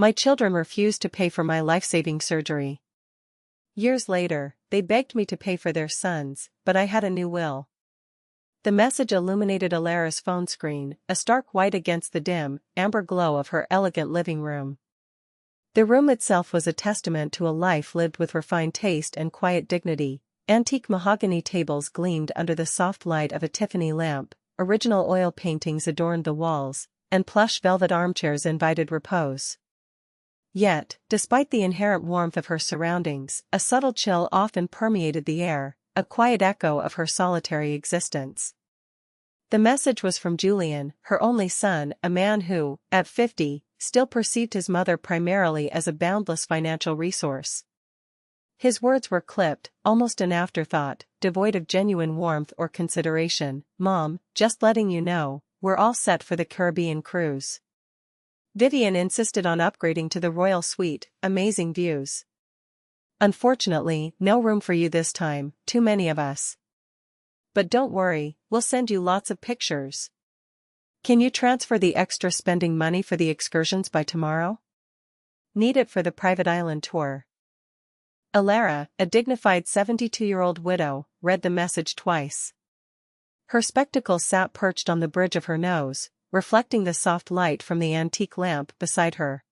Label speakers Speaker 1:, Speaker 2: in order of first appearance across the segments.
Speaker 1: My children refused to pay for my life-saving surgery. Years later, they begged me to pay for their sons, but I had a new will. The message illuminated Alara's phone screen, a stark white against the dim, amber glow of her elegant living room. The room itself was a testament to a life lived with refined taste and quiet dignity. Antique mahogany tables gleamed under the soft light of a Tiffany lamp, original oil paintings adorned the walls, and plush velvet armchairs invited repose. Yet, despite the inherent warmth of her surroundings, a subtle chill often permeated the air, a quiet echo of her solitary existence. The message was from Julian, her only son, a man who, at 50, still perceived his mother primarily as a boundless financial resource. His words were clipped, almost an afterthought, devoid of genuine warmth or consideration. "Mom, just letting you know, we're all set for the Caribbean cruise. Vivian insisted on upgrading to the royal suite, amazing views. Unfortunately, no room for you this time, too many of us. But don't worry, we'll send you lots of pictures. Can you transfer the extra spending money for the excursions by tomorrow? Need it for the private island tour." Alara, a dignified 72-year-old widow, read the message twice. Her spectacles sat perched on the bridge of her nose, reflecting the soft light from the antique lamp beside her.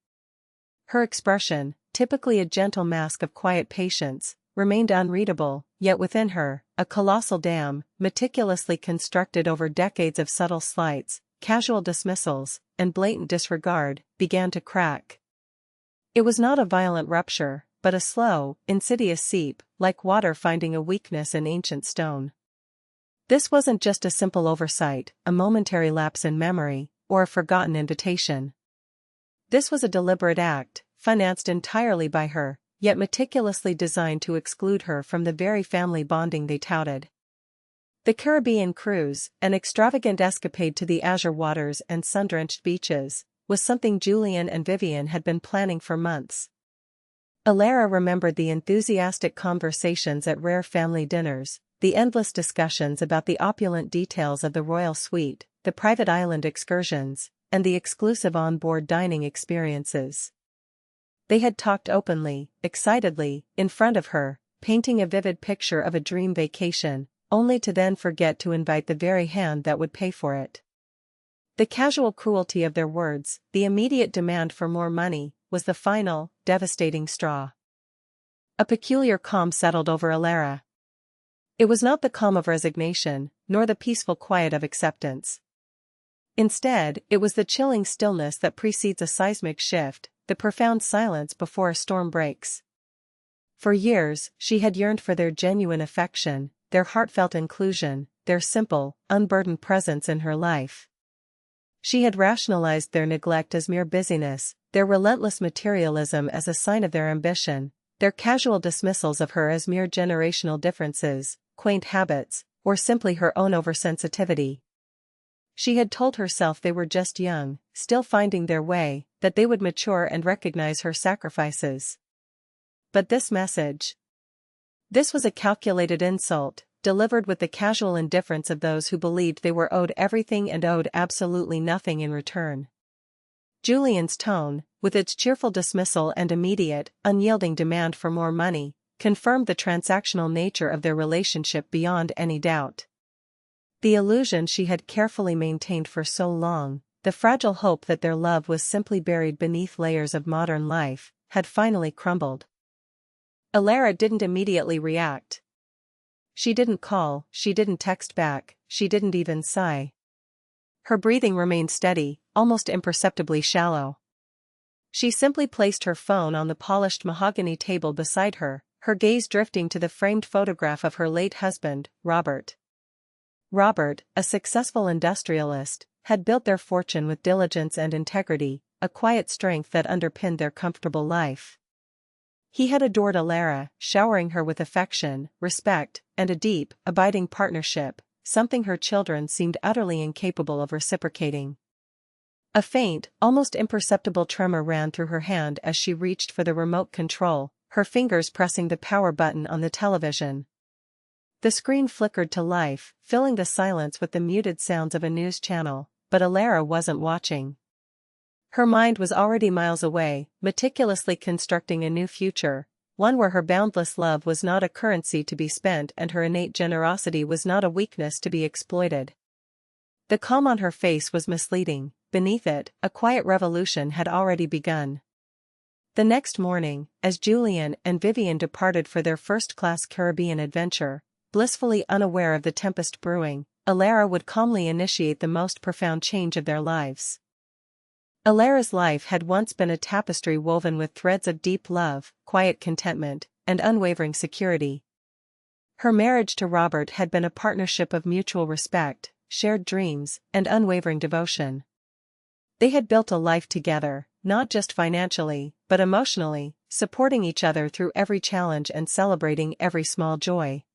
Speaker 1: Her expression, typically a gentle mask of quiet patience, remained unreadable, yet within her, a colossal dam, meticulously constructed over decades of subtle slights, casual dismissals, and blatant disregard, began to crack. It was not a violent rupture, but a slow, insidious seep, like water finding a weakness in ancient stone. This wasn't just a simple oversight, a momentary lapse in memory, or a forgotten invitation. This was a deliberate act, financed entirely by her, yet meticulously designed to exclude her from the very family bonding they touted. The Caribbean cruise, an extravagant escapade to the azure waters and sun-drenched beaches, was something Julian and Vivian had been planning for months. Alara remembered the enthusiastic conversations at rare family dinners, the endless discussions about the opulent details of the royal suite, the private island excursions, and the exclusive on-board dining experiences. They had talked openly, excitedly, in front of her, painting a vivid picture of a dream vacation, only to then forget to invite the very hand that would pay for it. The casual cruelty of their words, the immediate demand for more money, was the final, devastating straw. A peculiar calm settled over Alara. It was not the calm of resignation, nor the peaceful quiet of acceptance. Instead, it was the chilling stillness that precedes a seismic shift, the profound silence before a storm breaks. For years, she had yearned for their genuine affection, their heartfelt inclusion, their simple, unburdened presence in her life. She had rationalized their neglect as mere busyness, their relentless materialism as a sign of their ambition, their casual dismissals of her as mere generational differences, quaint habits, or simply her own oversensitivity. She had told herself they were just young, still finding their way, that they would mature and recognize her sacrifices. But this message. This was a calculated insult, delivered with the casual indifference of those who believed they were owed everything and owed absolutely nothing in return. Julian's tone, with its cheerful dismissal and immediate, unyielding demand for more money, confirmed the transactional nature of their relationship beyond any doubt. The illusion she had carefully maintained for so long, the fragile hope that their love was simply buried beneath layers of modern life, had finally crumbled. Alara didn't immediately react. She didn't call, she didn't text back, she didn't even sigh. Her breathing remained steady, almost imperceptibly shallow. She simply placed her phone on the polished mahogany table beside her, her gaze drifting to the framed photograph of her late husband, Robert. Robert, a successful industrialist, had built their fortune with diligence and integrity, a quiet strength that underpinned their comfortable life. He had adored Alara, showering her with affection, respect, and a deep, abiding partnership, something her children seemed utterly incapable of reciprocating. A faint, almost imperceptible tremor ran through her hand as she reached for the remote control, her fingers pressing the power button on the television. The screen flickered to life, filling the silence with the muted sounds of a news channel, but Alara wasn't watching. Her mind was already miles away, meticulously constructing a new future, one where her boundless love was not a currency to be spent and her innate generosity was not a weakness to be exploited. The calm on her face was misleading. Beneath it, a quiet revolution had already begun. The next morning, as Julian and Vivian departed for their first-class Caribbean adventure, blissfully unaware of the tempest brewing, Alara would calmly initiate the most profound change of their lives. Alara's life had once been a tapestry woven with threads of deep love, quiet contentment, and unwavering security. Her marriage to Robert had been a partnership of mutual respect, shared dreams, and unwavering devotion. They had built a life together, not just financially, but emotionally, supporting each other through every challenge and celebrating every small joy.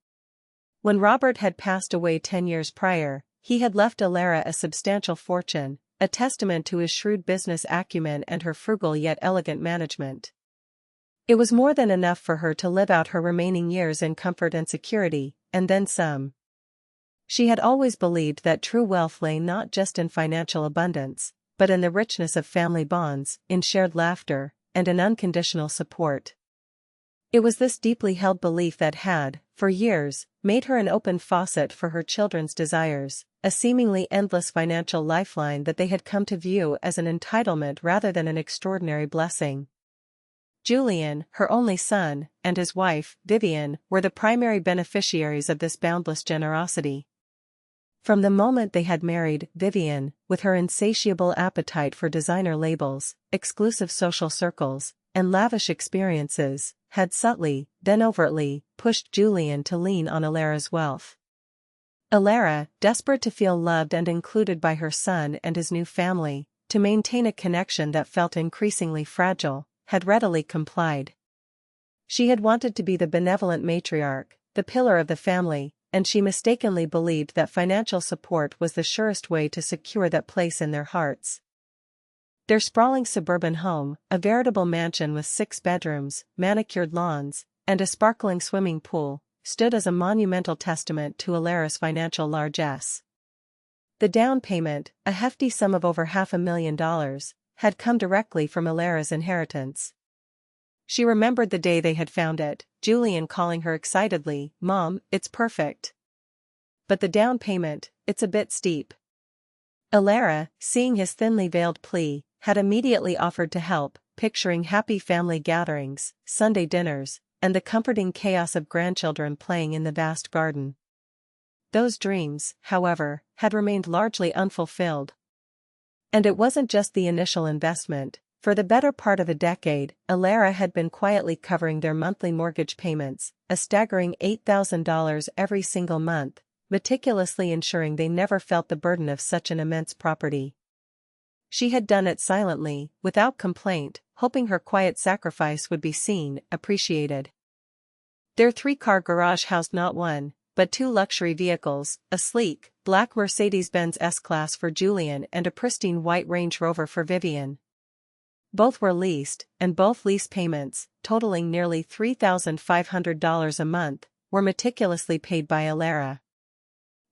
Speaker 1: When Robert had passed away 10 years prior, he had left Alara a substantial fortune, a testament to his shrewd business acumen and her frugal yet elegant management. It was more than enough for her to live out her remaining years in comfort and security, and then some. She had always believed that true wealth lay not just in financial abundance, but in the richness of family bonds, in shared laughter, and in unconditional support. It was this deeply held belief that had, for years, made her an open faucet for her children's desires, a seemingly endless financial lifeline that they had come to view as an entitlement rather than an extraordinary blessing. Julian, her only son, and his wife, Vivian, were the primary beneficiaries of this boundless generosity. From the moment they had married, Vivian, with her insatiable appetite for designer labels, exclusive social circles, and lavish experiences, had subtly, then overtly, pushed Julian to lean on Alara's wealth. Alara, desperate to feel loved and included by her son and his new family, to maintain a connection that felt increasingly fragile, had readily complied. She had wanted to be the benevolent matriarch, the pillar of the family, and she mistakenly believed that financial support was the surest way to secure that place in their hearts. Their sprawling suburban home, a veritable mansion with 6 bedrooms, manicured lawns, and a sparkling swimming pool, stood as a monumental testament to Alara's financial largesse. The down payment, a hefty sum of over $500,000, had come directly from Alara's inheritance. She remembered the day they had found it, Julian calling her excitedly, "Mom, it's perfect. But the down payment, it's a bit steep." Alara, seeing his thinly veiled plea, had immediately offered to help, picturing happy family gatherings, Sunday dinners, and the comforting chaos of grandchildren playing in the vast garden. Those dreams, however, had remained largely unfulfilled. And it wasn't just the initial investment. For the better part of a decade, Alara had been quietly covering their monthly mortgage payments, a staggering $8,000 every single month, meticulously ensuring they never felt the burden of such an immense property. She had done it silently, without complaint, hoping her quiet sacrifice would be seen, appreciated. Their 3-car garage housed not one, but 2 luxury vehicles, a sleek, black Mercedes-Benz S-Class for Julian and a pristine white Range Rover for Vivian. Both were leased, and both lease payments, totaling nearly $3,500 a month, were meticulously paid by Alara.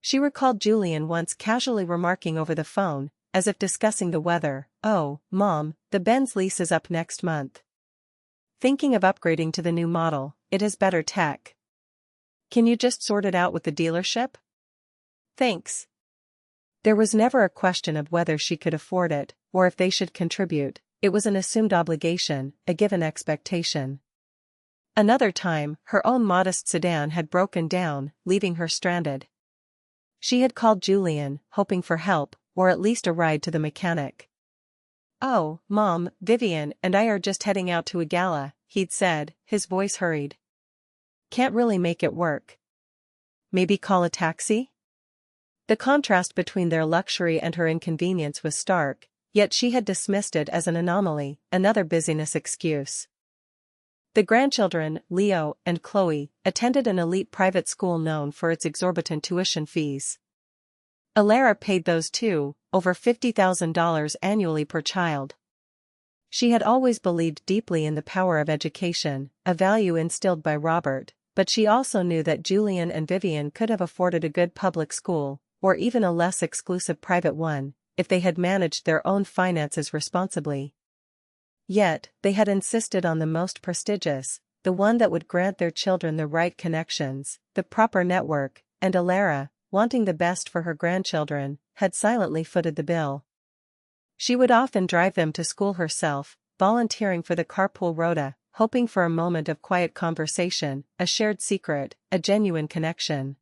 Speaker 1: She recalled Julian once casually remarking over the phone, as if discussing the weather, "Oh, Mom, the Benz lease is up next month. Thinking of upgrading to the new model, it has better tech. Can you just sort it out with the dealership? Thanks." There was never a question of whether she could afford it, or if they should contribute. It was an assumed obligation, a given expectation. Another time, her own modest sedan had broken down, leaving her stranded. She had called Julian, hoping for help, or at least a ride to the mechanic. "Oh, Mom, Vivian and I are just heading out to a gala," he'd said, his voice hurried. "Can't really make it work. Maybe call a taxi?" The contrast between their luxury and her inconvenience was stark. Yet she had dismissed it as an anomaly, another busyness excuse. The grandchildren, Leo and Chloe, attended an elite private school known for its exorbitant tuition fees. Alara paid those too, over $50,000 annually per child. She had always believed deeply in the power of education, a value instilled by Robert, but she also knew that Julian and Vivian could have afforded a good public school, or even a less exclusive private one, if they had managed their own finances responsibly. Yet, they had insisted on the most prestigious, the one that would grant their children the right connections, the proper network, and Alara, wanting the best for her grandchildren, had silently footed the bill. She would often drive them to school herself, volunteering for the carpool rota, hoping for a moment of quiet conversation, a shared secret, a genuine connection.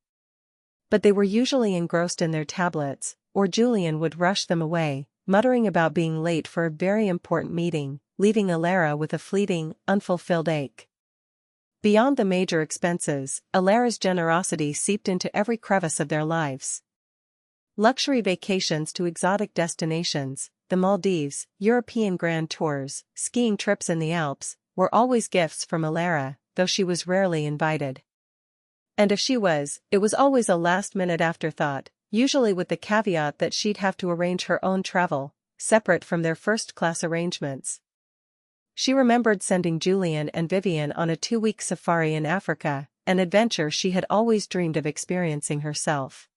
Speaker 1: But they were usually engrossed in their tablets, or Julian would rush them away, muttering about being late for a very important meeting, leaving Alara with a fleeting, unfulfilled ache. Beyond the major expenses, Alara's generosity seeped into every crevice of their lives. Luxury vacations to exotic destinations, the Maldives, European grand tours, skiing trips in the Alps, were always gifts from Alara, though she was rarely invited. And if she was, it was always a last-minute afterthought, usually with the caveat that she'd have to arrange her own travel, separate from their first-class arrangements. She remembered sending Julian and Vivian on a 2-week safari in Africa, an adventure she had always dreamed of experiencing herself.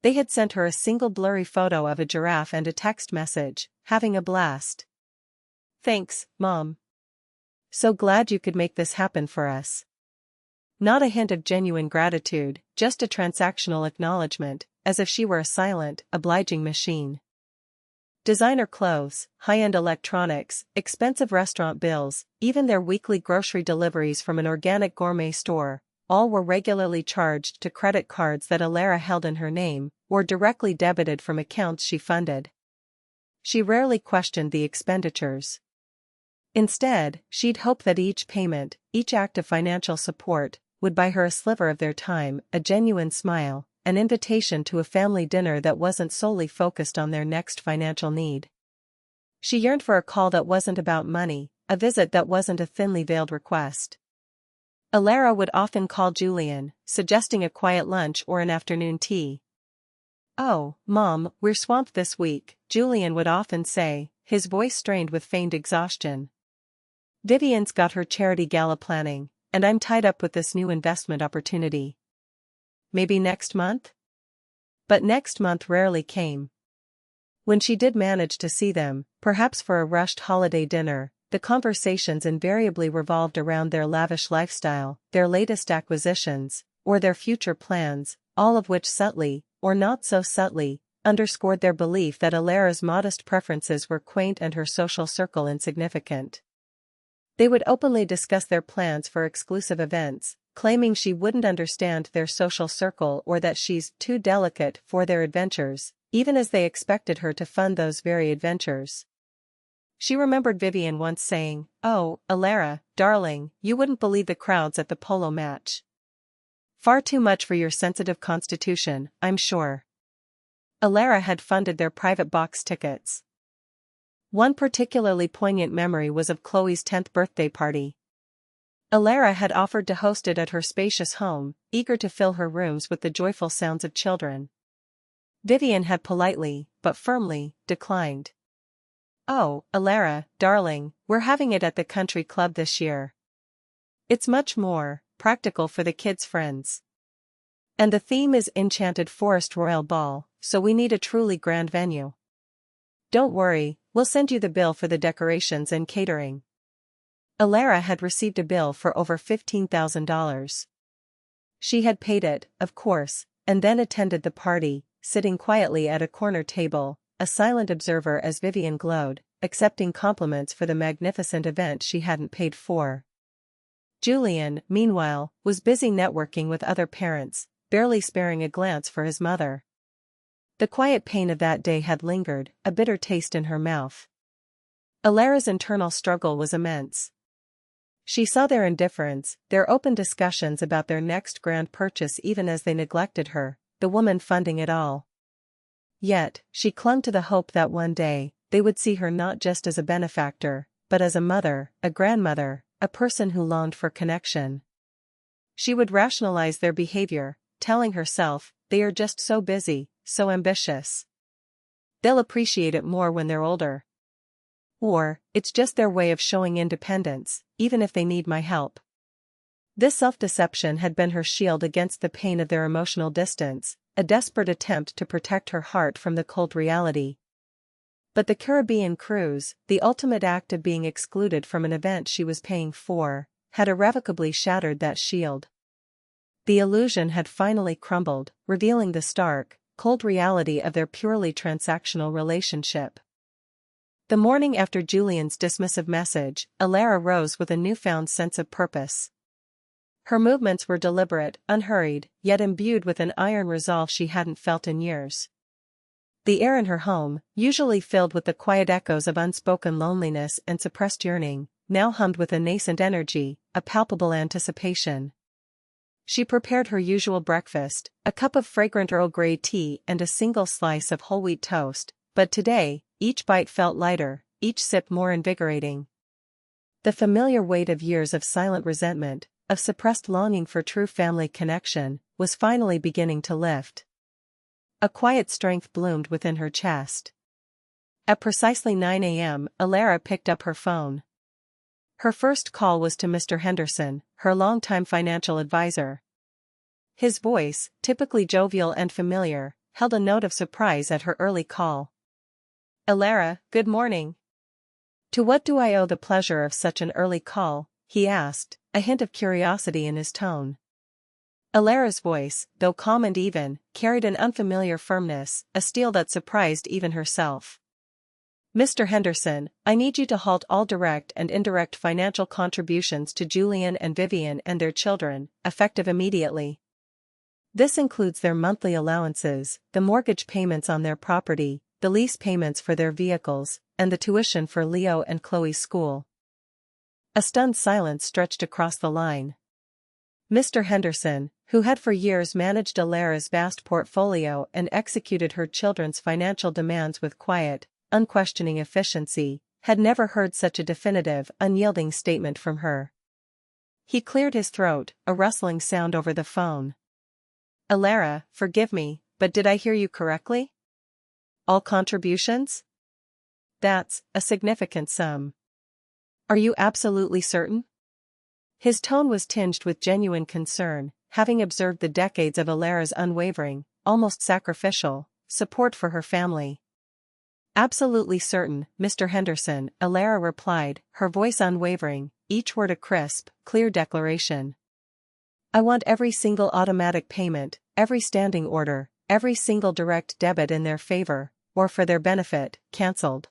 Speaker 1: They had sent her a single blurry photo of a giraffe and a text message, having a blast. "Thanks, Mom. So glad you could make this happen for us." Not a hint of genuine gratitude, just a transactional acknowledgement, as if she were a silent, obliging machine. Designer clothes, high-end electronics, expensive restaurant bills, even their weekly grocery deliveries from an organic gourmet store, all were regularly charged to credit cards that Alara held in her name, or directly debited from accounts she funded. She rarely questioned the expenditures. Instead, she'd hope that each payment, each act of financial support, would buy her a sliver of their time, a genuine smile, an invitation to a family dinner that wasn't solely focused on their next financial need. She yearned for a call that wasn't about money, a visit that wasn't a thinly veiled request. Alara would often call Julian, suggesting a quiet lunch or an afternoon tea. "Oh, Mom, we're swamped this week," Julian would often say, his voice strained with feigned exhaustion. "Vivian's got her charity gala planning, and I'm tied up with this new investment opportunity. Maybe next month?" But next month rarely came. When she did manage to see them, perhaps for a rushed holiday dinner, the conversations invariably revolved around their lavish lifestyle, their latest acquisitions, or their future plans, all of which subtly, or not so subtly, underscored their belief that Alara's modest preferences were quaint and her social circle insignificant. They would openly discuss their plans for exclusive events, claiming she wouldn't understand their social circle or that she's too delicate for their adventures, even as they expected her to fund those very adventures. She remembered Vivian once saying, "Oh, Alara, darling, you wouldn't believe the crowds at the polo match. Far too much for your sensitive constitution, I'm sure." Alara had funded their private box tickets. One particularly poignant memory was of Chloe's 10th birthday party. Alara had offered to host it at her spacious home, eager to fill her rooms with the joyful sounds of children. Vivian had politely, but firmly, declined. "Oh, Alara, darling, we're having it at the country club this year. It's much more practical for the kids' friends. And the theme is Enchanted Forest Royal Ball, so we need a truly grand venue. Don't worry, we'll send you the bill for the decorations and catering." Alara had received a bill for over $15,000. She had paid it, of course, and then attended the party, sitting quietly at a corner table, a silent observer as Vivian glowed, accepting compliments for the magnificent event she hadn't paid for. Julian, meanwhile, was busy networking with other parents, barely sparing a glance for his mother. The quiet pain of that day had lingered, a bitter taste in her mouth. Alara's internal struggle was immense. She saw their indifference, their open discussions about their next grand purchase even as they neglected her, the woman funding it all. Yet, she clung to the hope that one day, they would see her not just as a benefactor, but as a mother, a grandmother, a person who longed for connection. She would rationalize their behavior, telling herself, "They are just so busy, so ambitious. They'll appreciate it more when they're older." Or, "It's just their way of showing independence, even if they need my help." This self-deception had been her shield against the pain of their emotional distance, a desperate attempt to protect her heart from the cold reality. But the Caribbean cruise, the ultimate act of being excluded from an event she was paying for, had irrevocably shattered that shield. The illusion had finally crumbled, revealing the stark, cold reality of their purely transactional relationship. The morning after Julian's dismissive message, Alara rose with a newfound sense of purpose. Her movements were deliberate, unhurried, yet imbued with an iron resolve she hadn't felt in years. The air in her home, usually filled with the quiet echoes of unspoken loneliness and suppressed yearning, now hummed with a nascent energy, a palpable anticipation. She prepared her usual breakfast, a cup of fragrant Earl Grey tea and a single slice of whole wheat toast, but today, each bite felt lighter, each sip more invigorating. The familiar weight of years of silent resentment, of suppressed longing for true family connection, was finally beginning to lift. A quiet strength bloomed within her chest. At precisely 9 a.m., Alara picked up her phone. Her first call was to Mr. Henderson, her longtime financial advisor. His voice, typically jovial and familiar, held a note of surprise at her early call. "Alara, good morning. To what do I owe the pleasure of such an early call?" he asked, a hint of curiosity in his tone. Alara's voice, though calm and even, carried an unfamiliar firmness, a steel that surprised even herself. "Mr. Henderson, I need you to halt all direct and indirect financial contributions to Julian and Vivian and their children, effective immediately. This includes their monthly allowances, the mortgage payments on their property, the lease payments for their vehicles, and the tuition for Leo and Chloe's school." A stunned silence stretched across the line. Mr. Henderson, who had for years managed Alara's vast portfolio and executed her children's financial demands with quiet, unquestioning efficiency, had never heard such a definitive, unyielding statement from her. He cleared his throat, a rustling sound over the phone. "Alara, forgive me, but did I hear you correctly? All contributions? That's a significant sum. Are you absolutely certain?" His tone was tinged with genuine concern, having observed the decades of Alara's unwavering, almost sacrificial, support for her family. "Absolutely certain, Mr. Henderson," Alara replied, her voice unwavering, each word a crisp, clear declaration. "I want every single automatic payment, every standing order, every single direct debit in their favor, or for their benefit, cancelled.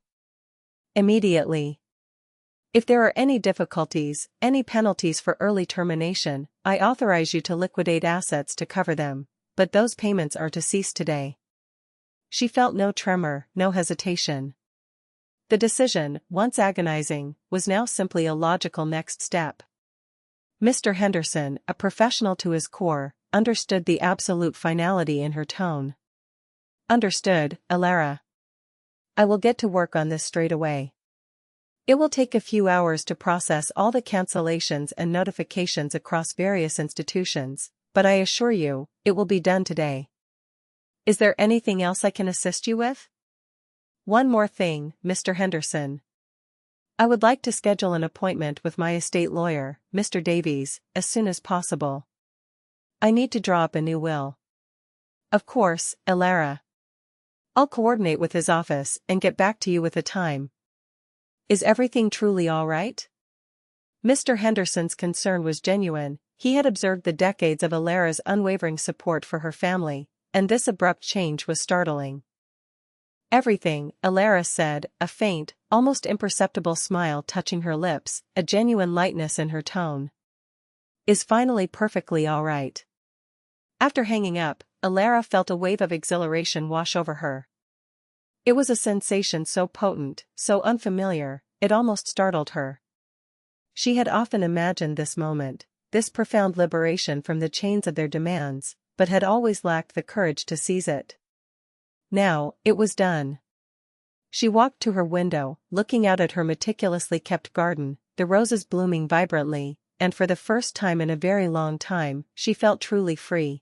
Speaker 1: Immediately. If there are any difficulties, any penalties for early termination, I authorize you to liquidate assets to cover them, but those payments are to cease today." She felt no tremor, no hesitation. The decision, once agonizing, was now simply a logical next step. Mr. Henderson, a professional to his core, understood the absolute finality in her tone. "Understood, Alara. I will get to work on this straight away. It will take a few hours to process all the cancellations and notifications across various institutions, but I assure you, it will be done today. Is there anything else I can assist you with?" "One more thing, Mr. Henderson. I would like to schedule an appointment with my estate lawyer, Mr. Davies, as soon as possible. I need to draw up a new will." "Of course, Alara. I'll coordinate with his office and get back to you with a time. Is everything truly all right?" Mr. Henderson's concern was genuine. He had observed the decades of Alara's unwavering support for her family, and this abrupt change was startling. "Everything," Alara said, a faint, almost imperceptible smile touching her lips, a genuine lightness in her tone. "Is finally perfectly all right." After hanging up, Alara felt a wave of exhilaration wash over her. It was a sensation so potent, so unfamiliar, it almost startled her. She had often imagined this moment, this profound liberation from the chains of their demands, but had always lacked the courage to seize it. Now, it was done. She walked to her window, looking out at her meticulously kept garden, the roses blooming vibrantly, and for the first time in a very long time, she felt truly free.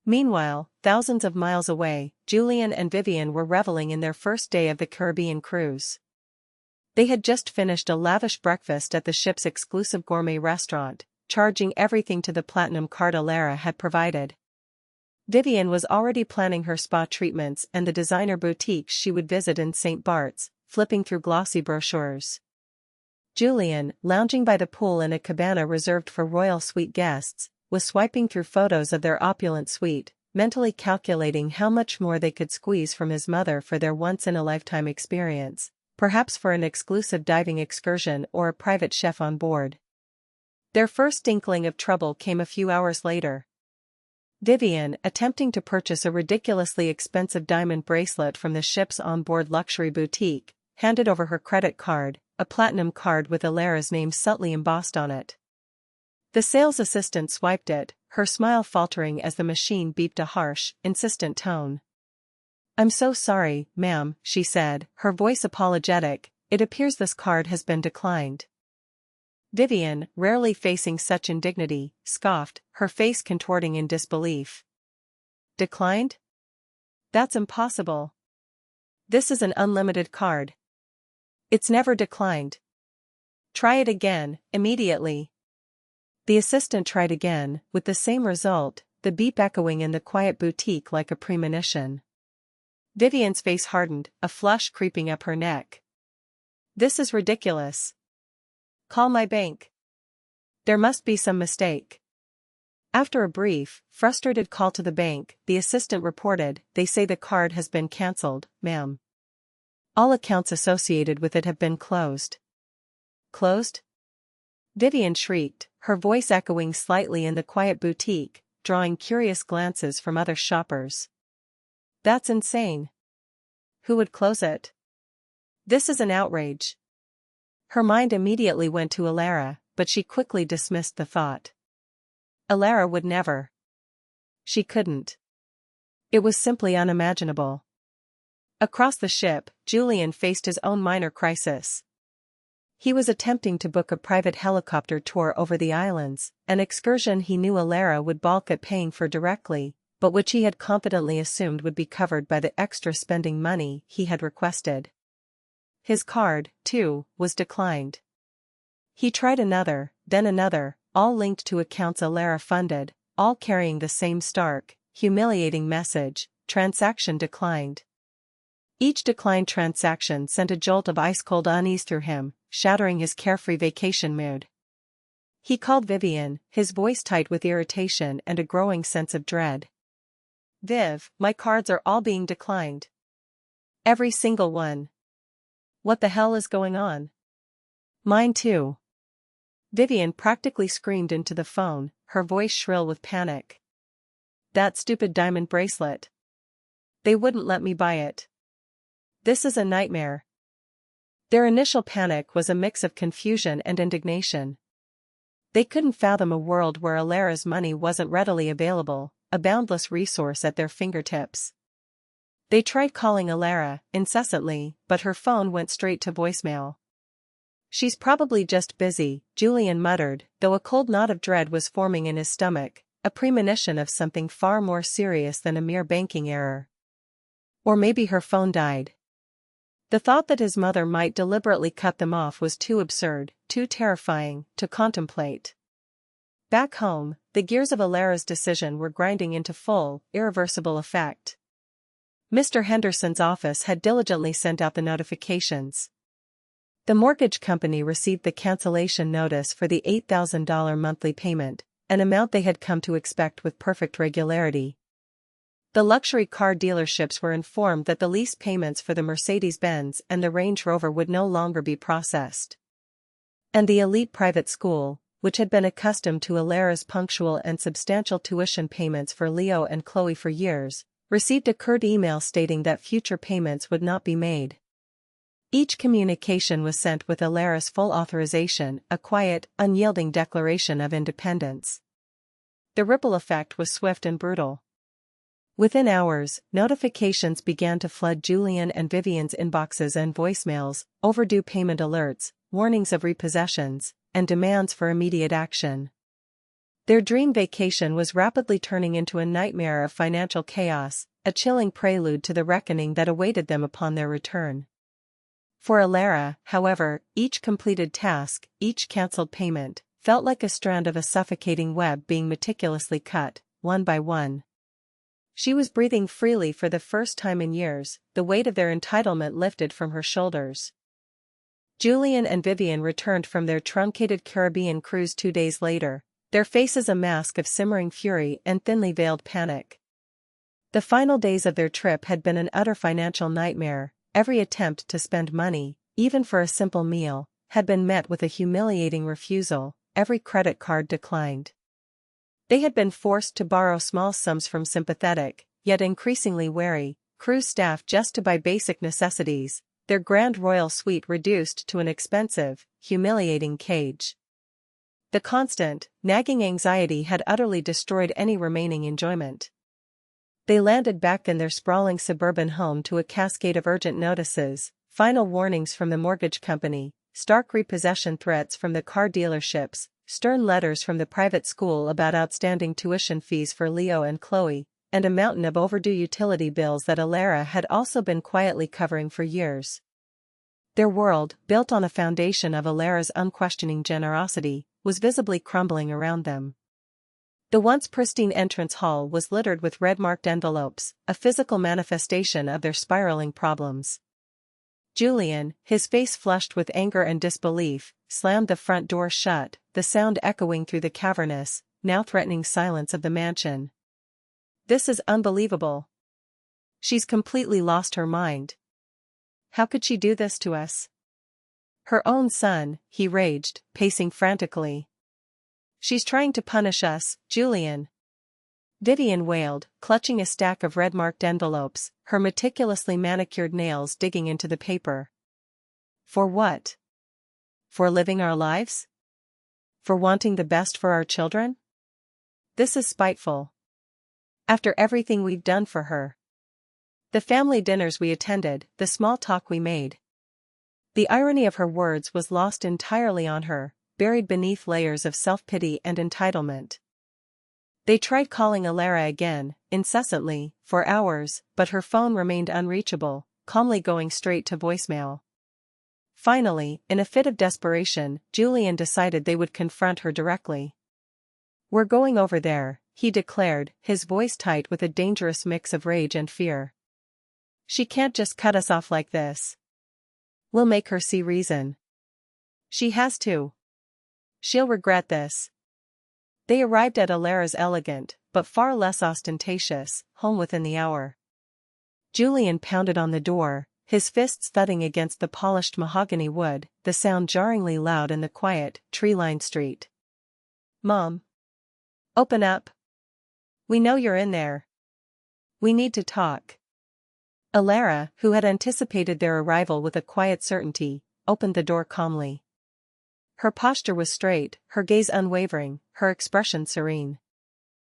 Speaker 1: Meanwhile, thousands of miles away, Julian and Vivian were reveling in their first day of the Caribbean cruise. They had just finished a lavish breakfast at the ship's exclusive gourmet restaurant, charging everything to the platinum card Alara had provided. Vivian was already planning her spa treatments and the designer boutiques she would visit in St. Bart's, flipping through glossy brochures. Julian, lounging by the pool in a cabana reserved for royal suite guests, was swiping through photos of their opulent suite, mentally calculating how much more they could squeeze from his mother for their once-in-a-lifetime experience, perhaps for an exclusive diving excursion or a private chef on board. Their first inkling of trouble came a few hours later. Vivian, attempting to purchase a ridiculously expensive diamond bracelet from the ship's onboard luxury boutique, handed over her credit card, a platinum card with Alara's name subtly embossed on it. The sales assistant swiped it, her smile faltering as the machine beeped a harsh, insistent tone. "I'm so sorry, ma'am," she said, her voice apologetic, "it appears this card has been declined." Vivian, rarely facing such indignity, scoffed, her face contorting in disbelief. "Declined? That's impossible. This is an unlimited card. It's never declined. Try it again, immediately." The assistant tried again, with the same result, the beep echoing in the quiet boutique like a premonition. Vivian's face hardened, a flush creeping up her neck. "This is ridiculous. Call my bank. There must be some mistake." After a brief, frustrated call to the bank, the assistant reported, "They say the card has been cancelled, ma'am. All accounts associated with it have been closed." "Closed?" Vivian shrieked, her voice echoing slightly in the quiet boutique, drawing curious glances from other shoppers. "That's insane. Who would close it? This is an outrage." Her mind immediately went to Alara, but she quickly dismissed the thought. Alara would never. She couldn't. It was simply unimaginable. Across the ship, Julian faced his own minor crisis. He was attempting to book a private helicopter tour over the islands, an excursion he knew Alara would balk at paying for directly, but which he had confidently assumed would be covered by the extra spending money he had requested. His card, too, was declined. He tried another, then another, all linked to accounts Alara funded, all carrying the same stark, humiliating message: transaction declined. Each declined transaction sent a jolt of ice-cold unease through him, shattering his carefree vacation mood. He called Vivian, his voice tight with irritation and a growing sense of dread. "Viv, my cards are all being declined. Every single one. What the hell is going on?" "Mine too." Vivian practically screamed into the phone, her voice shrill with panic. "That stupid diamond bracelet. They wouldn't let me buy it. This is a nightmare." Their initial panic was a mix of confusion and indignation. They couldn't fathom a world where Alara's money wasn't readily available, a boundless resource at their fingertips. They tried calling Alara, incessantly, but her phone went straight to voicemail. "She's probably just busy," Julian muttered, though a cold knot of dread was forming in his stomach, a premonition of something far more serious than a mere banking error. Or maybe her phone died. The thought that his mother might deliberately cut them off was too absurd, too terrifying, to contemplate. Back home, the gears of Alara's decision were grinding into full, irreversible effect. Mr. Henderson's office had diligently sent out the notifications. The mortgage company received the cancellation notice for the $8,000 monthly payment, an amount they had come to expect with perfect regularity. The luxury car dealerships were informed that the lease payments for the Mercedes-Benz and the Range Rover would no longer be processed. And the elite private school, which had been accustomed to Alara's punctual and substantial tuition payments for Leo and Chloe for years, received a curt email stating that future payments would not be made. Each communication was sent with Alara's full authorization, a quiet, unyielding declaration of independence. The ripple effect was swift and brutal. Within hours, notifications began to flood Julian and Vivian's inboxes and voicemails, overdue payment alerts, warnings of repossessions, and demands for immediate action. Their dream vacation was rapidly turning into a nightmare of financial chaos, a chilling prelude to the reckoning that awaited them upon their return. For Alara, however, each completed task, each cancelled payment, felt like a strand of a suffocating web being meticulously cut, one by one. She was breathing freely for the first time in years, the weight of their entitlement lifted from her shoulders. Julian and Vivian returned from their truncated Caribbean cruise 2 days later, their faces a mask of simmering fury and thinly veiled panic. The final days of their trip had been an utter financial nightmare. Every attempt to spend money, even for a simple meal, had been met with a humiliating refusal. Every credit card declined. They had been forced to borrow small sums from sympathetic, yet increasingly wary, cruise staff just to buy basic necessities, their Grand Royal suite reduced to an expensive, humiliating cage. The constant, nagging anxiety had utterly destroyed any remaining enjoyment. They landed back in their sprawling suburban home to a cascade of urgent notices, final warnings from the mortgage company, stark repossession threats from the car dealerships, stern letters from the private school about outstanding tuition fees for Leo and Chloe, and a mountain of overdue utility bills that Alara had also been quietly covering for years. Their world, built on a foundation of Alara's unquestioning generosity, was visibly crumbling around them. The once pristine entrance hall was littered with red-marked envelopes, a physical manifestation of their spiraling problems. Julian, his face flushed with anger and disbelief, slammed the front door shut, the sound echoing through the cavernous, now threatening silence of the mansion. "This is unbelievable. She's completely lost her mind. How could she do this to us?" "Her own son," he raged, pacing frantically. "She's trying to punish us, Julian." Vivian wailed, clutching a stack of red-marked envelopes, her meticulously manicured nails digging into the paper. "For what? For living our lives? For wanting the best for our children? This is spiteful. After everything we've done for her. The family dinners we attended, the small talk we made." The irony of her words was lost entirely on her, buried beneath layers of self-pity and entitlement. They tried calling Alara again, incessantly, for hours, but her phone remained unreachable, calmly going straight to voicemail. Finally, in a fit of desperation, Julian decided they would confront her directly. "We're going over there," he declared, his voice tight with a dangerous mix of rage and fear. "She can't just cut us off like this. We'll make her see reason. She has to. She'll regret this." They arrived at Alara's elegant, but far less ostentatious, home within the hour. Julian pounded on the door, his fists thudding against the polished mahogany wood, the sound jarringly loud in the quiet, tree-lined street. "Mom. Open up. We know you're in there. We need to talk." Alara, who had anticipated their arrival with a quiet certainty, opened the door calmly. Her posture was straight, her gaze unwavering, her expression serene.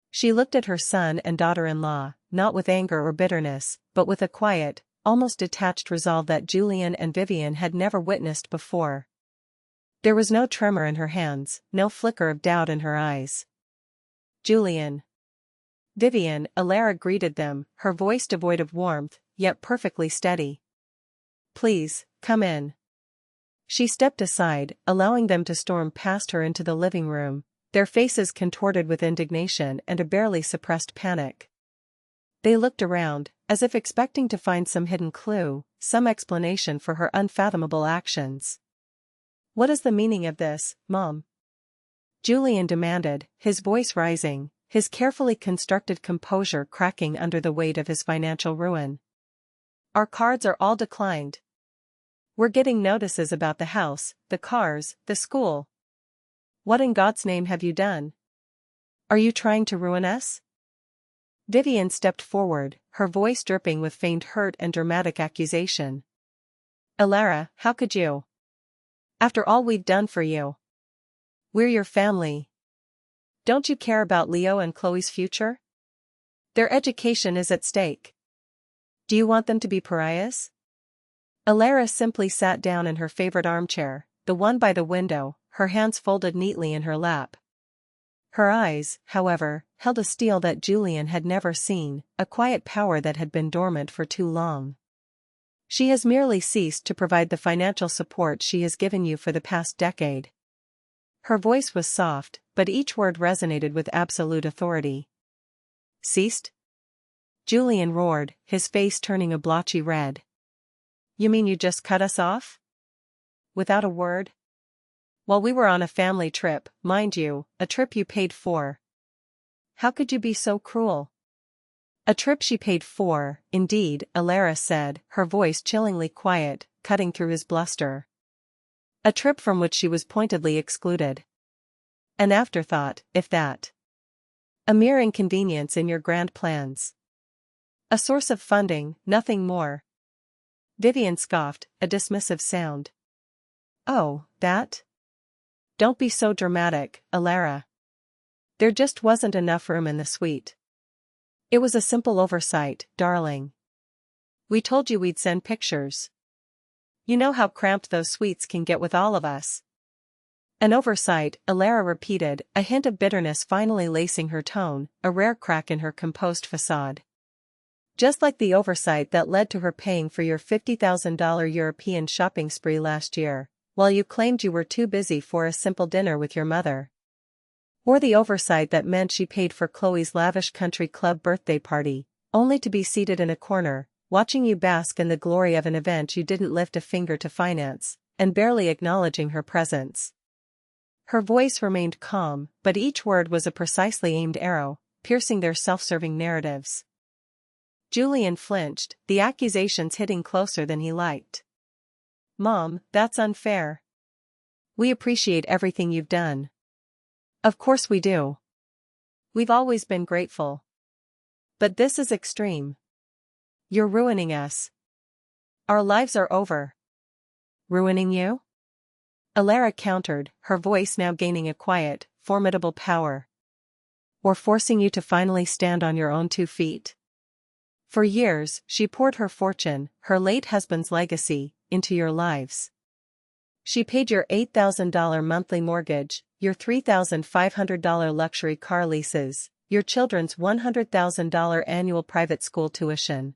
Speaker 1: She looked at her son and daughter-in-law, not with anger or bitterness, but with a quiet, almost detached resolve that Julian and Vivian had never witnessed before. There was no tremor in her hands, no flicker of doubt in her eyes. "Julian." "Vivian," Alara greeted them, her voice devoid of warmth, yet perfectly steady. "Please, come in." She stepped aside, allowing them to storm past her into the living room, their faces contorted with indignation and a barely suppressed panic. They looked around, as if expecting to find some hidden clue, some explanation for her unfathomable actions. "What is the meaning of this, Mom?" Julian demanded, his voice rising, his carefully constructed composure cracking under the weight of his financial ruin. "Our cards are all declined. We're getting notices about the house, the cars, the school. What in God's name have you done? Are you trying to ruin us?" Vivian stepped forward, her voice dripping with feigned hurt and dramatic accusation. "Alara, how could you? After all we've done for you. We're your family. Don't you care about Leo and Chloe's future? Their education is at stake. Do you want them to be pariahs?" Alara simply sat down in her favorite armchair, the one by the window, her hands folded neatly in her lap. Her eyes, however, held a steel that Julian had never seen, a quiet power that had been dormant for too long. "She has merely ceased to provide the financial support she has given you for the past decade." Her voice was soft, but each word resonated with absolute authority. "Ceased? Julian roared, his face turning a blotchy red. You mean you just cut us off? Without a word? While we were on a family trip, mind you, a trip you paid for. How could you be so cruel? A trip she paid for, indeed, Alara said, her voice chillingly quiet, cutting through his bluster. A trip from which she was pointedly excluded. An afterthought, if that. A mere inconvenience in your grand plans. A source of funding, nothing more. Vivian scoffed, a dismissive sound. Oh, that? Don't be so dramatic, Alara. There just wasn't enough room in the suite. It was a simple oversight, darling. We told you we'd send pictures. You know how cramped those suites can get with all of us. An oversight, Alara repeated, a hint of bitterness finally lacing her tone, a rare crack in her composed facade. Just like the oversight that led to her paying for your $50,000 European shopping spree last year, while you claimed you were too busy for a simple dinner with your mother. Or the oversight that meant she paid for Chloe's lavish country club birthday party, only to be seated in a corner, watching you bask in the glory of an event you didn't lift a finger to finance, and barely acknowledging her presence. Her voice remained calm, but each word was a precisely aimed arrow, piercing their self-serving narratives. Julian flinched, the accusations hitting closer than he liked. Mom, that's unfair. We appreciate everything you've done. Of course we do. We've always been grateful. But this is extreme. You're ruining us. Our lives are over. Ruining you? Alara countered, her voice now gaining a quiet, formidable power. Or forcing you to finally stand on your own 2 feet. For years, she poured her fortune, her late husband's legacy, into your lives. She paid your $8,000 monthly mortgage, your $3,500 luxury car leases, your children's $100,000 annual private school tuition.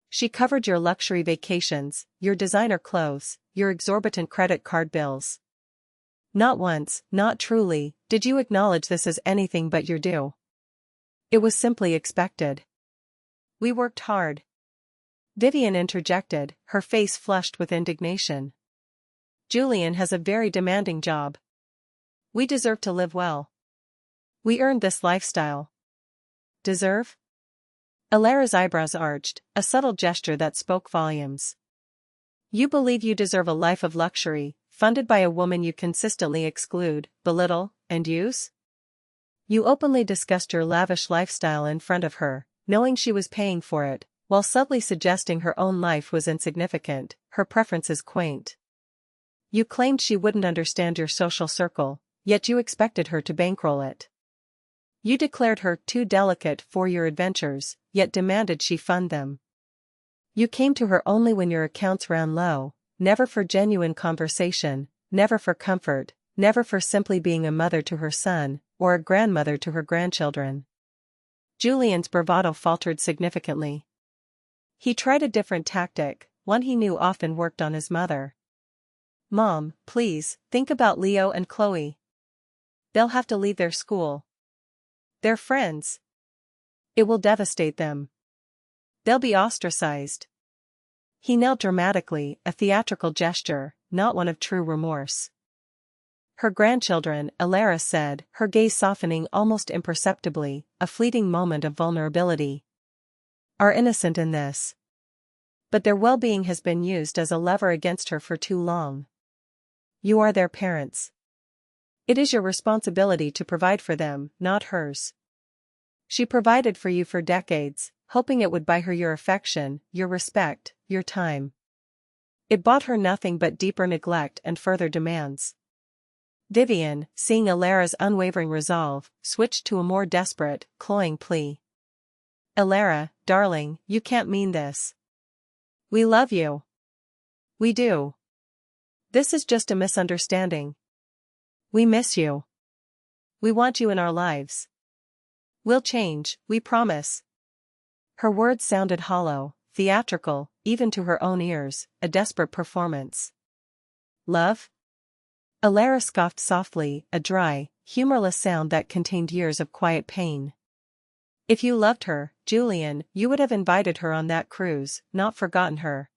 Speaker 1: She covered your luxury vacations, your designer clothes, your exorbitant credit card bills. Not once, not truly, did you acknowledge this as anything but your due. It was simply expected. We worked hard. Vivian interjected, her face flushed with indignation. Julian has a very demanding job. We deserve to live well. We earned this lifestyle. Deserve? Alara's eyebrows arched, a subtle gesture that spoke volumes. You believe you deserve a life of luxury, funded by a woman you consistently exclude, belittle, and use? You openly discussed your lavish lifestyle in front of her, knowing she was paying for it, while subtly suggesting her own life was insignificant, her preferences quaint. You claimed she wouldn't understand your social circle, yet you expected her to bankroll it. You declared her too delicate for your adventures, yet demanded she fund them. You came to her only when your accounts ran low, never for genuine conversation, never for comfort, never for simply being a mother to her son, or a grandmother to her grandchildren. Julian's bravado faltered significantly. He tried a different tactic, one he knew often worked on his mother. Mom, please, think about Leo and Chloe. They'll have to leave their school. Their friends. It will devastate them. They'll be ostracized. He knelt dramatically, a theatrical gesture, not one of true remorse. Her grandchildren, Alara said, her gaze softening almost imperceptibly, a fleeting moment of vulnerability, are innocent in this. But their well-being has been used as a lever against her for too long. You are their parents. It is your responsibility to provide for them, not hers. She provided for you for decades, hoping it would buy her your affection, your respect, your time. It bought her nothing but deeper neglect and further demands. Vivian, seeing Alara's unwavering resolve, switched to a more desperate, cloying plea. Alara, darling, you can't mean this. We love you. We do. This is just a misunderstanding. We miss you. We want you in our lives. We'll change, we promise. Her words sounded hollow, theatrical, even to her own ears, a desperate performance. Love? Alara scoffed softly, a dry, humorless sound that contained years of quiet pain. If you loved her, Julian, you would have invited her on that cruise, not forgotten her.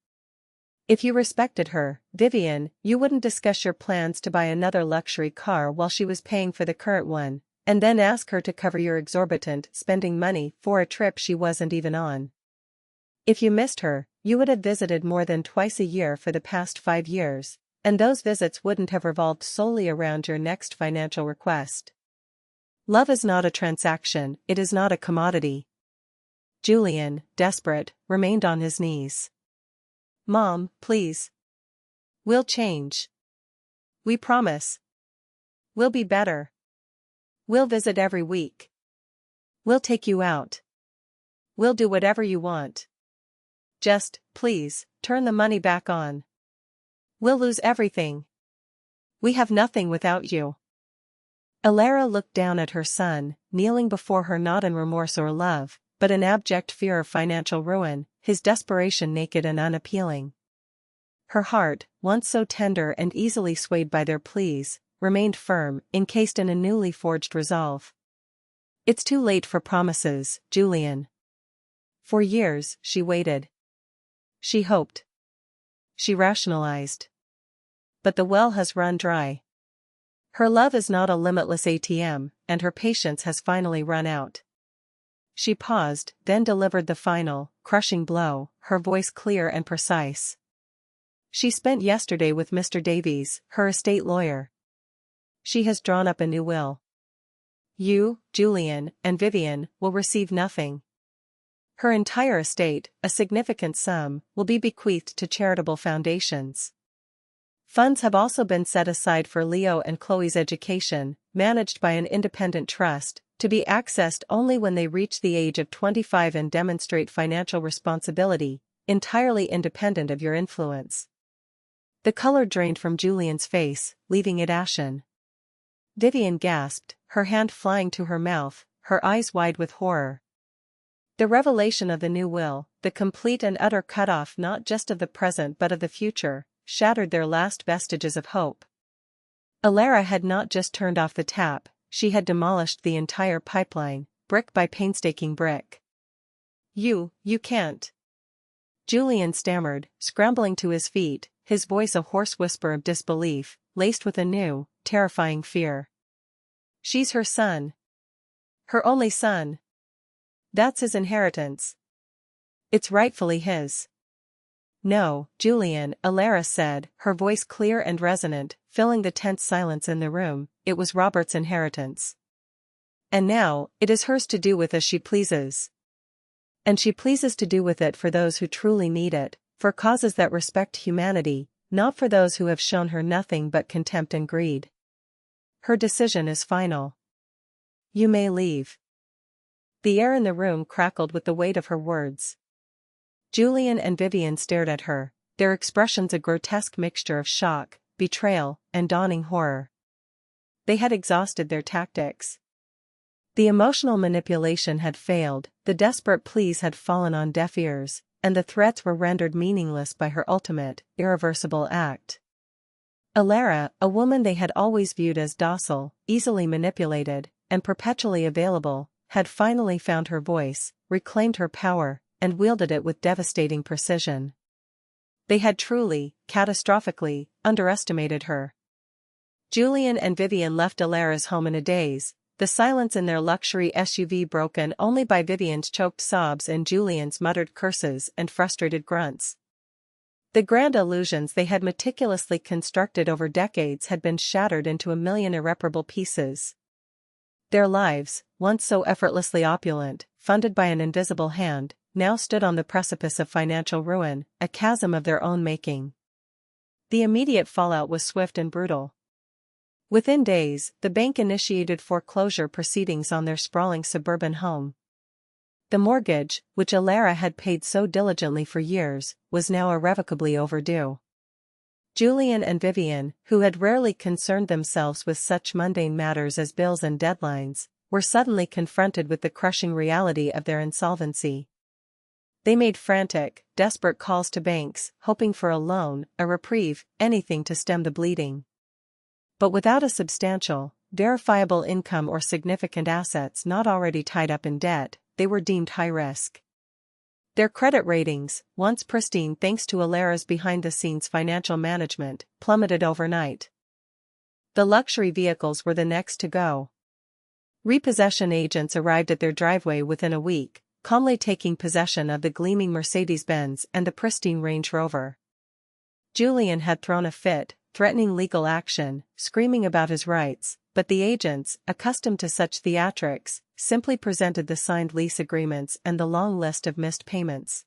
Speaker 1: If you respected her, Vivian, you wouldn't discuss your plans to buy another luxury car while she was paying for the current one, and then ask her to cover your exorbitant spending money for a trip she wasn't even on. If you missed her, you would have visited more than twice a year for the past 5 years, and those visits wouldn't have revolved solely around your next financial request. Love is not a transaction, it is not a commodity. Julian, desperate, remained on his knees. Mom, please. We'll change. We promise. We'll be better. We'll visit every week. We'll take you out. We'll do whatever you want. Just, please, turn the money back on. We'll lose everything. We have nothing without you. Alara looked down at her son, kneeling before her not in remorse or love, but in abject fear of financial ruin, his desperation naked and unappealing. Her heart, once so tender and easily swayed by their pleas, remained firm, encased in a newly forged resolve. It's too late for promises, Julian. For years, she waited. She hoped. She rationalized. But the well has run dry. Her love is not a limitless ATM, and her patience has finally run out. She paused, then delivered the final, crushing blow, her voice clear and precise. She spent yesterday with Mr. Davies, her estate lawyer. She has drawn up a new will. You, Julian, and Vivian will receive nothing. Her entire estate, a significant sum, will be bequeathed to charitable foundations. Funds have also been set aside for Leo and Chloe's education, managed by an independent trust, to be accessed only when they reach the age of 25 and demonstrate financial responsibility, entirely independent of your influence. The color drained from Julian's face, leaving it ashen. Vivian gasped, her hand flying to her mouth, her eyes wide with horror. The revelation of the new will, the complete and utter cutoff not just of the present but of the future, shattered their last vestiges of hope. Alara had not just turned off the tap, she had demolished the entire pipeline, brick by painstaking brick. You can't. Julian stammered, scrambling to his feet, his voice a hoarse whisper of disbelief, laced with a new, terrifying fear. She's her son. Her only son. That's his inheritance. It's rightfully his. No, Julian, Alara said, her voice clear and resonant, filling the tense silence in the room, it was Robert's inheritance. And now, it is hers to do with as she pleases. And she pleases to do with it for those who truly need it, for causes that respect humanity, not for those who have shown her nothing but contempt and greed. Her decision is final. You may leave. The air in the room crackled with the weight of her words. Julian and Vivian stared at her, their expressions a grotesque mixture of shock, betrayal, and dawning horror. They had exhausted their tactics. The emotional manipulation had failed, the desperate pleas had fallen on deaf ears, and the threats were rendered meaningless by her ultimate, irreversible act. Alara, a woman they had always viewed as docile, easily manipulated, and perpetually available, had finally found her voice, reclaimed her power, and wielded it with devastating precision. They had truly, catastrophically, underestimated her. Julian and Vivian left Alara's home in a daze, the silence in their luxury SUV broken only by Vivian's choked sobs and Julian's muttered curses and frustrated grunts. The grand illusions they had meticulously constructed over decades had been shattered into a million irreparable pieces. Their lives, once so effortlessly opulent, funded by an invisible hand, now stood on the precipice of financial ruin, a chasm of their own making. The immediate fallout was swift and brutal. Within days, the bank initiated foreclosure proceedings on their sprawling suburban home. The mortgage, which Alara had paid so diligently for years, was now irrevocably overdue. Julian and Vivian, who had rarely concerned themselves with such mundane matters as bills and deadlines, were suddenly confronted with the crushing reality of their insolvency. They made frantic, desperate calls to banks, hoping for a loan, a reprieve, anything to stem the bleeding. But without a substantial, verifiable income or significant assets not already tied up in debt, they were deemed high risk. Their credit ratings, once pristine thanks to Alara's behind-the-scenes financial management, plummeted overnight. The luxury vehicles were the next to go. Repossession agents arrived at their driveway within a week, calmly taking possession of the gleaming Mercedes-Benz and the pristine Range Rover. Julian had thrown a fit, threatening legal action, screaming about his rights, but the agents, accustomed to such theatrics, simply presented the signed lease agreements and the long list of missed payments.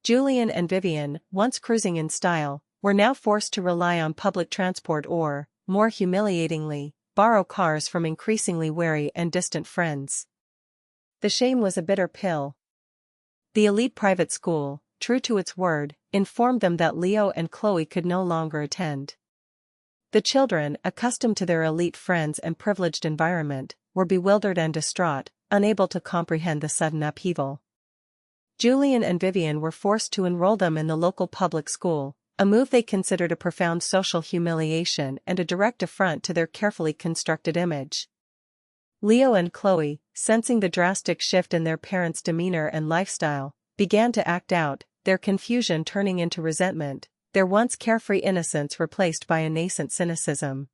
Speaker 1: Julian and Vivian, once cruising in style, were now forced to rely on public transport or, more humiliatingly, borrow cars from increasingly wary and distant friends. The shame was a bitter pill. The elite private school, true to its word, informed them that Leo and Chloe could no longer attend. The children, accustomed to their elite friends and privileged environment, were bewildered and distraught, unable to comprehend the sudden upheaval. Julian and Vivian were forced to enroll them in the local public school, a move they considered a profound social humiliation and a direct affront to their carefully constructed image. Leo and Chloe, sensing the drastic shift in their parents' demeanor and lifestyle, began to act out, their confusion turning into resentment, their once carefree innocence replaced by a nascent cynicism.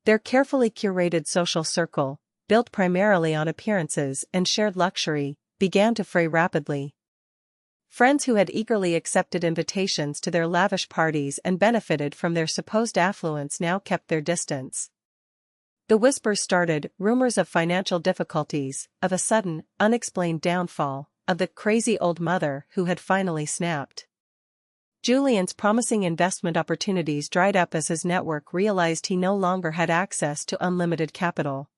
Speaker 1: Their carefully curated social circle, built primarily on appearances and shared luxury, began to fray rapidly. Friends who had eagerly accepted invitations to their lavish parties and benefited from their supposed affluence now kept their distance. The whispers started, rumors of financial difficulties, of a sudden, unexplained downfall, of the crazy old mother who had finally snapped. Julian's promising investment opportunities dried up as his network realized he no longer had access to unlimited capital.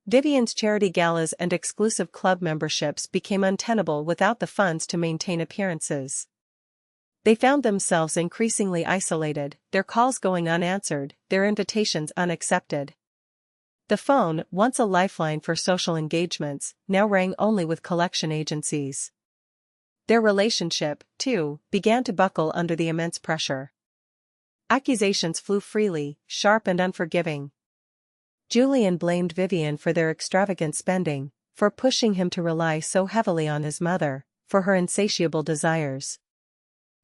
Speaker 1: Vivian's charity galas and exclusive club memberships became untenable without the funds to maintain appearances. They found themselves increasingly isolated, their calls going unanswered, their invitations unaccepted. The phone, once a lifeline for social engagements, now rang only with collection agencies. Their relationship, too, began to buckle under the immense pressure. Accusations flew freely, sharp and unforgiving. Julian blamed Vivian for their extravagant spending, for pushing him to rely so heavily on his mother, for her insatiable desires.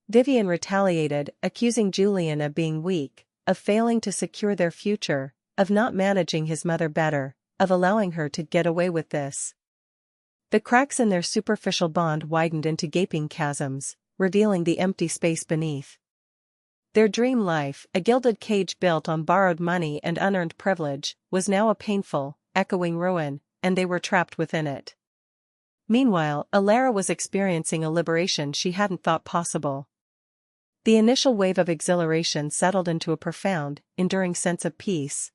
Speaker 1: Vivian retaliated, accusing Julian of being weak, of failing to secure their future, of not managing his mother better, of allowing her to get away with this. The cracks in their superficial bond widened into gaping chasms, revealing the empty space beneath. Their dream life, a gilded cage built on borrowed money and unearned privilege, was now a painful, echoing ruin, and they were trapped within it. Meanwhile, Alara was experiencing a liberation she hadn't thought possible. The initial wave of exhilaration settled into a profound, enduring sense of peace.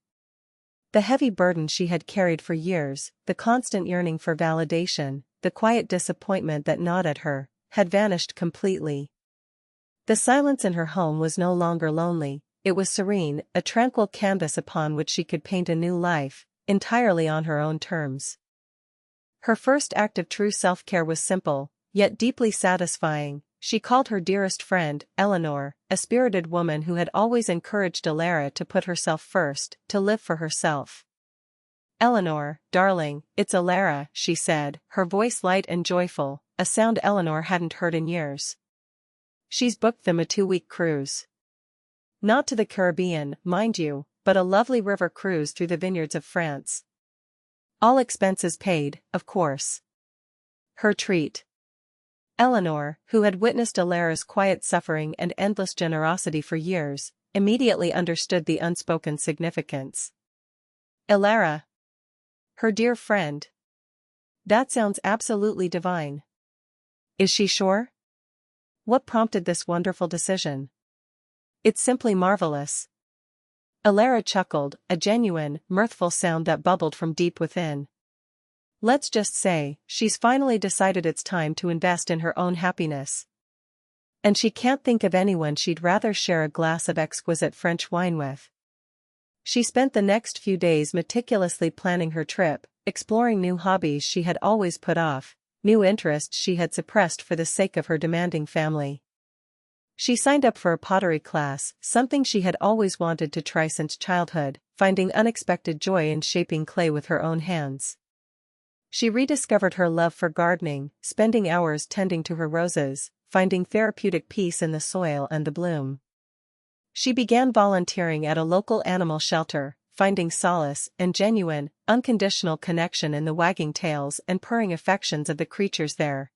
Speaker 1: The heavy burden she had carried for years, the constant yearning for validation, the quiet disappointment that gnawed at her, had vanished completely. The silence in her home was no longer lonely, it was serene, a tranquil canvas upon which she could paint a new life, entirely on her own terms. Her first act of true self-care was simple, yet deeply satisfying. She called her dearest friend, Eleanor, a spirited woman who had always encouraged Alara to put herself first, to live for herself. "Eleanor, darling, it's Alara," she said, her voice light and joyful, a sound Eleanor hadn't heard in years. "She's booked them a 2-week cruise. Not to the Caribbean, mind you, but a lovely river cruise through the vineyards of France. All expenses paid, of course. Her treat." Eleanor, who had witnessed Alara's quiet suffering and endless generosity for years, immediately understood the unspoken significance. Alara. Her dear friend. That sounds absolutely divine. Is she sure? What prompted this wonderful decision? It's simply marvelous. Alara chuckled, a genuine, mirthful sound that bubbled from deep within. Let's just say, she's finally decided it's time to invest in her own happiness. And she can't think of anyone she'd rather share a glass of exquisite French wine with. She spent the next few days meticulously planning her trip, exploring new hobbies she had always put off, new interests she had suppressed for the sake of her demanding family. She signed up for a pottery class, something she had always wanted to try since childhood, finding unexpected joy in shaping clay with her own hands. She rediscovered her love for gardening, spending hours tending to her roses, finding therapeutic peace in the soil and the bloom. She began volunteering at a local animal shelter, finding solace and genuine, unconditional connection in the wagging tails and purring affections of the creatures there.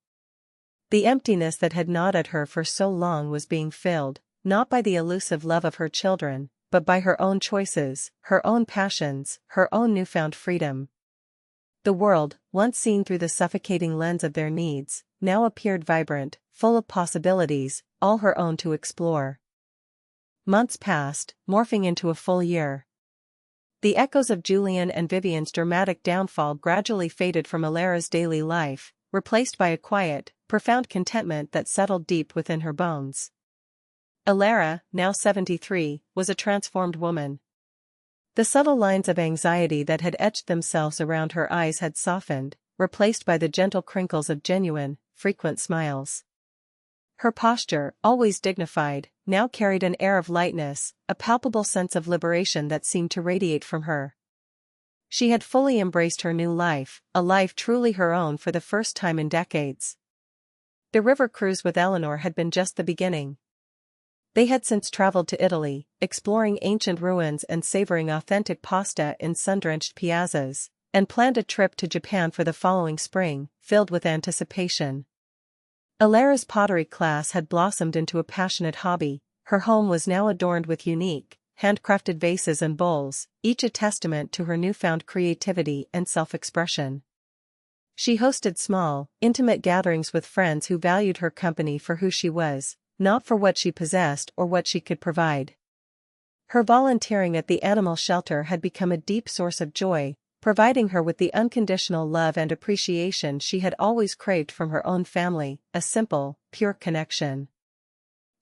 Speaker 1: The emptiness that had gnawed at her for so long was being filled, not by the elusive love of her children, but by her own choices, her own passions, her own newfound freedom. The world, once seen through the suffocating lens of their needs, now appeared vibrant, full of possibilities, all her own to explore. Months passed, morphing into a full year. The echoes of Julian and Vivian's dramatic downfall gradually faded from Alara's daily life, replaced by a quiet, profound contentment that settled deep within her bones. Alara, now 73, was a transformed woman. The subtle lines of anxiety that had etched themselves around her eyes had softened, replaced by the gentle crinkles of genuine, frequent smiles. Her posture, always dignified, now carried an air of lightness, a palpable sense of liberation that seemed to radiate from her. She had fully embraced her new life, a life truly her own for the first time in decades. The river cruise with Eleanor had been just the beginning. They had since traveled to Italy, exploring ancient ruins and savoring authentic pasta in sun-drenched piazzas, and planned a trip to Japan for the following spring, filled with anticipation. Alara's pottery class had blossomed into a passionate hobby. Her home was now adorned with unique, handcrafted vases and bowls, each a testament to her newfound creativity and self-expression. She hosted small, intimate gatherings with friends who valued her company for who she was, not for what she possessed or what she could provide. Her volunteering at the animal shelter had become a deep source of joy, providing her with the unconditional love and appreciation she had always craved from her own family, a simple, pure connection.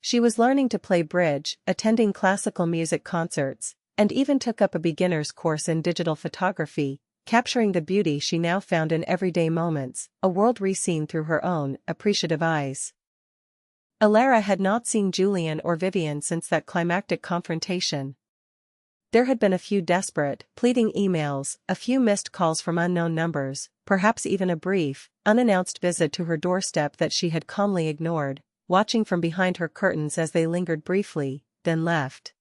Speaker 1: She was learning to play bridge, attending classical music concerts, and even took up a beginner's course in digital photography, capturing the beauty she now found in everyday moments, a world re-seen through her own, appreciative eyes. Alara had not seen Julian or Vivian since that climactic confrontation. There had been a few desperate, pleading emails, a few missed calls from unknown numbers, perhaps even a brief, unannounced visit to her doorstep that she had calmly ignored, watching from behind her curtains as they lingered briefly, then left.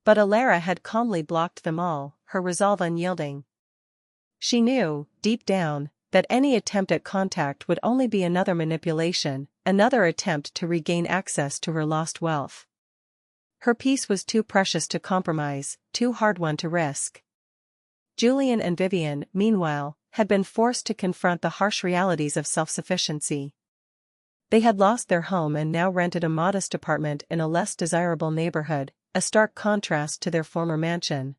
Speaker 1: But Alara had calmly blocked them all, her resolve unyielding. She knew, deep down, that any attempt at contact would only be another manipulation, another attempt to regain access to her lost wealth. Her peace was too precious to compromise, too hard one to risk. Julian and Vivian, meanwhile, had been forced to confront the harsh realities of self-sufficiency. They had lost their home and now rented a modest apartment in a less desirable neighborhood, a stark contrast to their former mansion.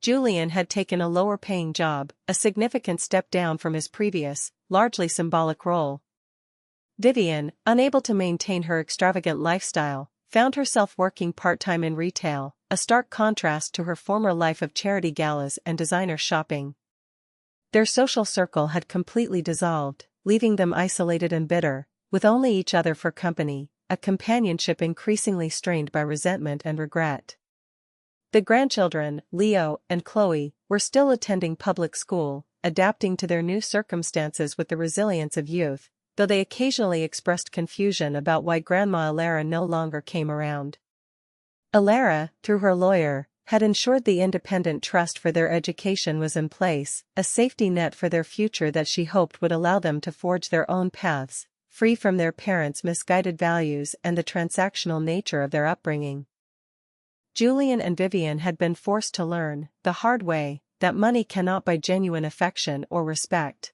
Speaker 1: Julian had taken a lower-paying job, a significant step down from his previous, largely symbolic role. Vivian, unable to maintain her extravagant lifestyle, found herself working part-time in retail, a stark contrast to her former life of charity galas and designer shopping. Their social circle had completely dissolved, leaving them isolated and bitter, with only each other for company, a companionship increasingly strained by resentment and regret. The grandchildren, Leo and Chloe, were still attending public school, adapting to their new circumstances with the resilience of youth, though they occasionally expressed confusion about why Grandma Alara no longer came around. Alara, through her lawyer, had ensured the independent trust for their education was in place, a safety net for their future that she hoped would allow them to forge their own paths, free from their parents' misguided values and the transactional nature of their upbringing. Julian and Vivian had been forced to learn, the hard way, that money cannot buy genuine affection or respect.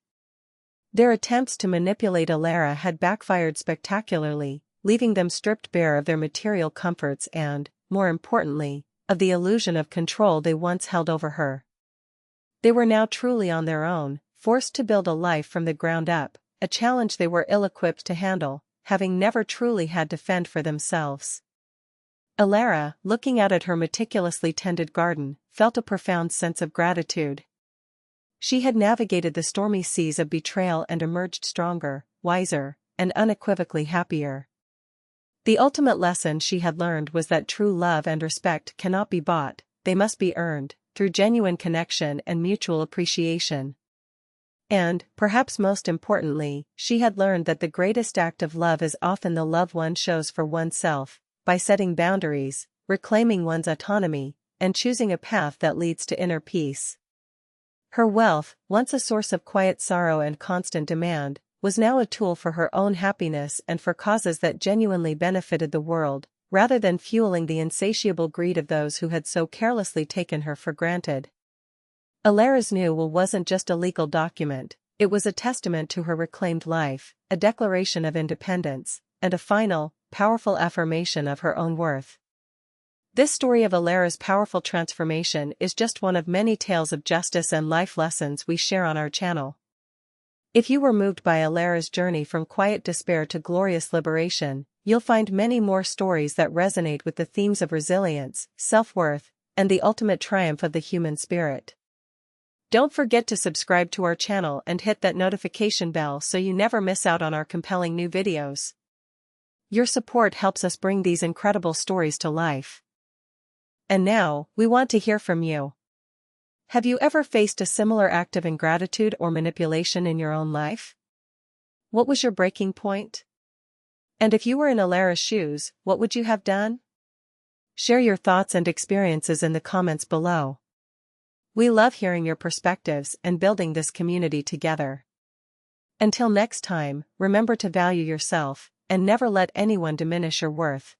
Speaker 1: Their attempts to manipulate Alara had backfired spectacularly, leaving them stripped bare of their material comforts and, more importantly, of the illusion of control they once held over her. They were now truly on their own, forced to build a life from the ground up, a challenge they were ill-equipped to handle, having never truly had to fend for themselves. Alara, looking out at her meticulously tended garden, felt a profound sense of gratitude. She had navigated the stormy seas of betrayal and emerged stronger, wiser, and unequivocally happier. The ultimate lesson she had learned was that true love and respect cannot be bought, they must be earned, through genuine connection and mutual appreciation. And, perhaps most importantly, she had learned that the greatest act of love is often the love one shows for oneself, by setting boundaries, reclaiming one's autonomy, and choosing a path that leads to inner peace. Her wealth, once a source of quiet sorrow and constant demand, was now a tool for her own happiness and for causes that genuinely benefited the world, rather than fueling the insatiable greed of those who had so carelessly taken her for granted. Alara's new will wasn't just a legal document, it was a testament to her reclaimed life, a declaration of independence, and a final, powerful affirmation of her own worth. This story of Alara's powerful transformation is just one of many tales of justice and life lessons we share on our channel. If you were moved by Alara's journey from quiet despair to glorious liberation, you'll find many more stories that resonate with the themes of resilience, self-worth, and the ultimate triumph of the human spirit. Don't forget to subscribe to our channel and hit that notification bell so you never miss out on our compelling new videos. Your support helps us bring these incredible stories to life. And now, we want to hear from you. Have you ever faced a similar act of ingratitude or manipulation in your own life? What was your breaking point? And if you were in Alara's shoes, what would you have done? Share your thoughts and experiences in the comments below. We love hearing your perspectives and building this community together. Until next time, remember to value yourself, and never let anyone diminish your worth.